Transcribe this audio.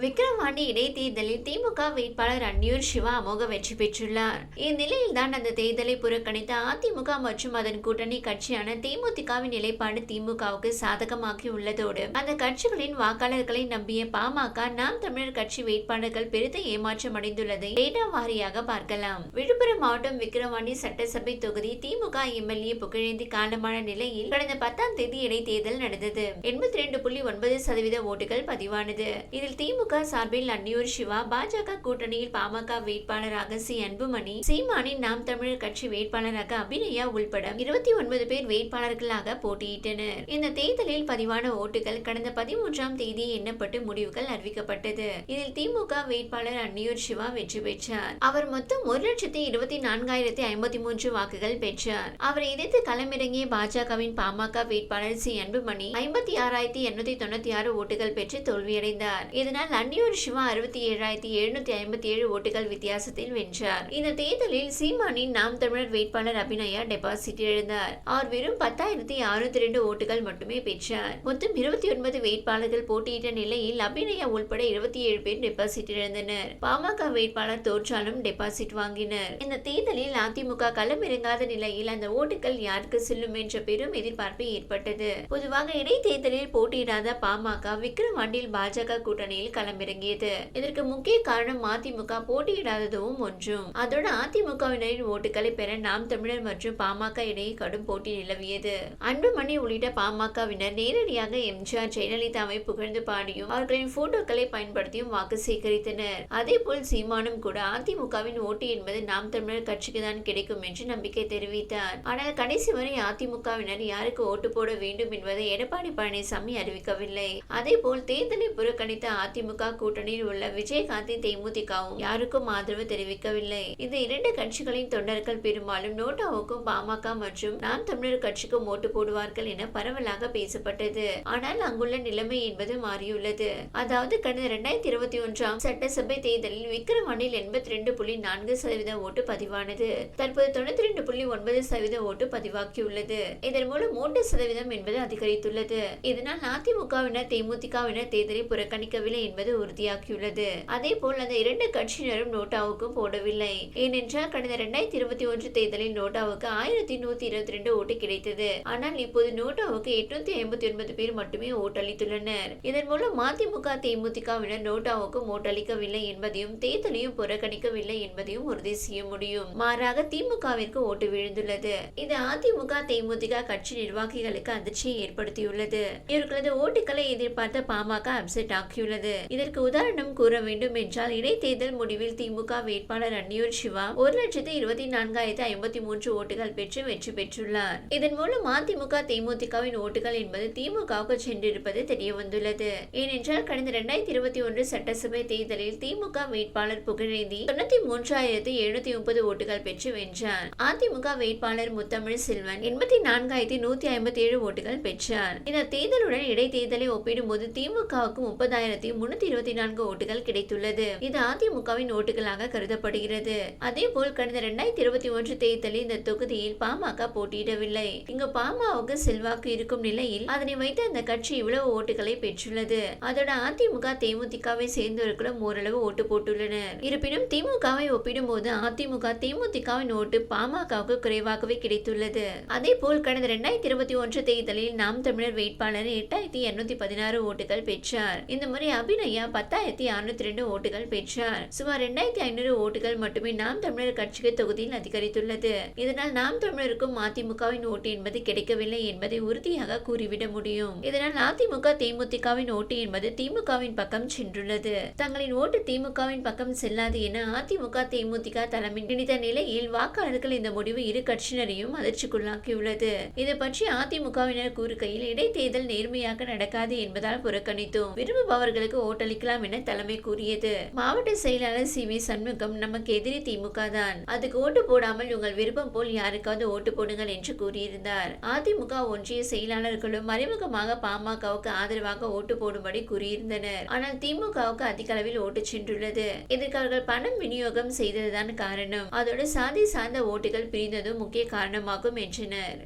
விக்கிரவாண்டி இடைத்தேர்தலில் திமுக வேட்பாளர் அன்னியூர் சிவா அமோக வெற்றி பெற்றுள்ளார். இந்நிலையில் தான் அந்த தேர்தலை புறக்கணித்த அதிமுக மற்றும் அதன் கூட்டணி கட்சியான தேமுதிகவின் நிலைப்பாடு திமுகவுக்கு சாதகமாகி உள்ளதோடு அந்த கட்சிகளின் வாக்காளர்களை நம்பிய பாமக நாம் தமிழர் கட்சி வேட்பாளர்கள் பெரித ஏமாற்றம் அடைந்துள்ளதை டேட்டா வாரியாக பார்க்கலாம். விழுப்புரம் மாவட்டம் விக்கிரவாண்டி சட்டசபை தொகுதி திமுக எம்எல்ஏ புகழேந்தி காலமான நிலையில் கடந்த 10ஆம் தேதி இடைத்தேர்தல் நடந்தது. 82.9% ஓட்டுகள் பதிவானது. இதில் திமுக சார்பில் அன்னியூர் சிவா, பாஜக கூட்டணியில் பாமக வேட்பாளராக சி அன்புமணி, சீமானின் நாம் தமிழர் கட்சி வேட்பாளராக அபிநயா உள்பட 29 பேர் வேட்பாளர்களாக போட்டியிட்டனர். இந்த தேர்தலில் பதிவான ஓட்டுகள் கடந்த 13ஆம் தேதி எண்ணப்பட்டு முடிவுகள் அறிவிக்கப்பட்டது. இதில் திமுக வேட்பாளர் அன்னியூர் சிவா வெற்றி பெற்றார். அவர் மொத்தம் 1,24,053 வாக்குகள் பெற்றார். அவரை எதிர்த்து களமிறங்கிய பாஜகவின் பாமக வேட்பாளர் சி அன்புமணி 56,296 ஓட்டுகள் பெற்று தோல்வியடைந்தார். இதனால் அன்னியூர் சிவா 67,757 ஓட்டுகள் வித்தியாசத்தில் வென்றார். இந்த தேர்தலில் சீமானின் நாம் தமிழர் வேட்பாளர் அபிநயா டெபாசிட் இழந்தார். அவர் வெறும் 10,602 ஓட்டுகள் மட்டுமே பெற்றார். மொத்தம் 29 வேட்பாளர்கள் போட்டியிட்ட நிலையில் அபிநயா உள்பட 27 பேர் டெபாசிட் இழந்தனர். பாமக வேட்பாளர் தோற்றாலும் டெபாசிட் வாங்கினர். இந்த தேர்தலில் அதிமுக களமிறங்காத நிலையில் அந்த ஓட்டுகள் யாருக்கு செல்லும் என்ற பெரும் எதிர்பார்ப்பு ஏற்பட்டது. பொதுவாக இடைத்தேர்தலில் போட்டியிடாத பாமக விக்கிரவாண்டியில் பாஜக கூட்டணியில் களமிறங்கியது. இதற்கு முக்கிய காரணம் அதிமுக போட்டியிடாததும் ஒன்றும். அதோடு அதிமுகவினரின் ஓட்டுகளை பெற நாம் தமிழர் மற்றும் பாமக இடையே கடும் போட்டி நிலவியது. அன்புமணி உள்ளிட்ட பாமகவினர் நேரடியாக எம்ஜிஆர், ஜெயலலிதாவை புகழ்ந்து பாடியும் அவர்களின் போட்டோக்களை பயன்படுத்தியும் வாக்கு சேகரித்தனர். அதேபோல் சீமானும் கூட அதிமுகவின் ஓட்டு என்பது நாம் தமிழர் கட்சிக்கு தான் கிடைக்கும் என்று நம்பிக்கை தெரிவித்தார். ஆனால் கடைசி வரை அதிமுகவினர் யாருக்கு ஓட்டு போட வேண்டும் என்பதை எடப்பாடி பழனிசாமி அறிவிக்கவில்லை. அதேபோல் தேர்தலை புறக்கணித்த அதிமுக கூட்டணியில் உள்ள விஜயகாந்தின் தேமுதிகவும் யாருக்கும் ஆதரவு தெரிவிக்கவில்லை. இந்த இரண்டு கட்சிகளின் தொண்டர்கள் பெரும்பாலும் நோட்டாவுக்கும் பாமக மற்றும் நாம் தமிழர் கட்சிக்கும் ஓட்டு போடுவார்கள் என பரவலாக பேசப்பட்டது. ஆனால் அங்குள்ள நிலைமை என்பது மாறியுள்ளது. அதாவது கடந்த 2021ஆம் சட்டசபை தேர்தலில் விக்கிரவாண்டியில் 82.4% ஓட்டு பதிவானது. தற்போது 92.9% ஓட்டு பதிவாகியுள்ளது. இதன் மூலம் ஓட்டு சதவீதம் என்பது அதிகரித்துள்ளது. இதனால் அதிமுகவினர் தேமுதிகவினர் தேர்தலை புறக்கணிக்கவில்லை என்பது உறுதியாகியுள்ளது. அதே போல் அந்த இரண்டு கட்சியினரும் நோட்டாவுக்கும் போடவில்லை. ஏனென்றால் கடந்த 2021 தேர்தலில் நோட்டாவுக்கு 1,122 ஓட்டு கிடைத்தது. ஆனால் இப்போது நோட்டாவுக்கு 859 பேர் மட்டுமே ஓட்டளித்துள்ளனர். இதன் மூலம் அதிமுக தேமுதிகவினர் நோட்டாவுக்கும் ஓட்டளிக்கவில்லை என்பதையும் தேர்தலையும் புறக்கணிக்கவில்லை என்பதையும் உறுதி செய்ய முடியும். மாறாக திமுகவிற்கு ஓட்டு விழுந்துள்ளது. இது அதிமுக தேமுதிக கட்சி நிர்வாகிகளுக்கு அதிர்ச்சியை ஏற்படுத்தியுள்ளது. இவர்களது ஓட்டுகளை எதிர்பார்த்த பாமக அப்செட் ஆகியுள்ளது. இதற்கு உதாரணம் கூற வேண்டும் என்றால் இடைத்தேர்தல் முடிவில் திமுக வேட்பாளர் அன்னியூர் சிவா 1,24,053 ஓட்டுகள் பெற்று வெற்றி பெற்றுள்ளார். இதன் மூலம் அதிமுக தேமுதிகவின் ஓட்டுகள் என்பது திமுகவுக்கு சென்றிருப்பது தெரிய வந்துள்ளது. ஏனென்றால் கடந்த 2021 சட்டசபை தேர்தலில் திமுக வேட்பாளர் புகழேந்தி 93,730 ஓட்டுகள் பெற்று வென்றார். அதிமுக வேட்பாளர் முத்தமிழ் செல்வன் 84,157 ஓட்டுகள் பெற்றார். இந்த தேர்தலுடன் இடைத்தேர்தலை ஒப்பிடும்போது திமுகவுக்கு 30,324 ஓட்டுகள் கிடைத்துள்ளது. இது அதிமுகவின் ஓட்டுகளாக கருதப்படுகிறது. அதேபோல் கடந்த 2021 தேர்தலில் இந்த தொகுதியில் பாமக போட்டியிடவில்லை. இங்கு பாமகவுக்கு செல்வாக்கு இருக்கும் நிலையில் அதனை வைத்து அந்த கட்சி இவ்வளவு ஓட்டுகளை பெற்றுள்ளது. அதோட அதிமுக தேமுதிகவை சேர்ந்தவர்களும் ஓரளவு ஓட்டு போட்டுள்ளனர். இருப்பினும் திமுகவை ஒப்பிடும்போது அதிமுக தேமுதிகவின் ஓட்டு பாமகவுக்கு குறைவாகவே கிடைத்துள்ளது. அதேபோல் கடந்த 2021 தேர்தலில் நாம் தமிழர் வேட்பாளர் 8,216 ஓட்டுகள் பெற்றார். இந்த முறை அபிநயா 10,602 ஓட்டுகள் பெற்றார். சுமார் 2,500 ஓட்டுகள் மட்டுமே நாம் தமிழர் கட்சிக்கு தொகுதியில் அதிகரித்துள்ளது. இதனால் நாம் தமிழருக்கும் அதிமுகவின் ஓட்டு என்பது கிடைக்கவில்லை என்பதை உறுதியாக கூறிவிட முடியும். இதனால் அதிமுக தேமுதிகவின் ஓட்டு என்பது திமுகவின் பக்கம் சென்றுள்ளது. தங்களின் ஓட்டு திமுகவின் பக்கம் செல்லாது என அதிமுக தேமுதிக தலைமை நினைத்த நிலையில் வாக்காளர்கள் இந்த முடிவு இரு கட்சியினரையும் அதிர்ச்சிக்குள்ளாக்கியுள்ளது. இது பற்றி அதிமுகவினர் கூறுகையில் இடைத்தேர்தல் நேர்மையாக நடக்காது என்பதால் புறக்கணித்தோம். விரும்புபவர்களுக்கு ஓட்டளிக்கலாம் என தலைமை கூறியது. மாவட்ட செயலாளர் சி வி சண்முகம் நமக்கு எதிரி திமுக தான், அதுக்கு ஓட்டு போடாமல் உங்கள் விருப்பம் போல் யாருக்காவது ஓட்டு போடுங்கள் என்று கூறியிருந்தார். அதிமுக ஒன்றிய செயலாளர்களும் மறைமுகமாக பாமகவுக்கு ஆதரவாக ஓட்டு போடும்படி கூறியிருந்தனர். ஆனால் திமுகவுக்கு அதிக அளவில் ஓட்டு சென்றுள்ளது. இதற்கு அவர்கள் பணம் விநியோகம் செய்ததுதான் காரணம். அதோடு சாதி சார்ந்த ஓட்டுகள் பிரிந்ததும் முக்கிய காரணமாகும் என்றனர்.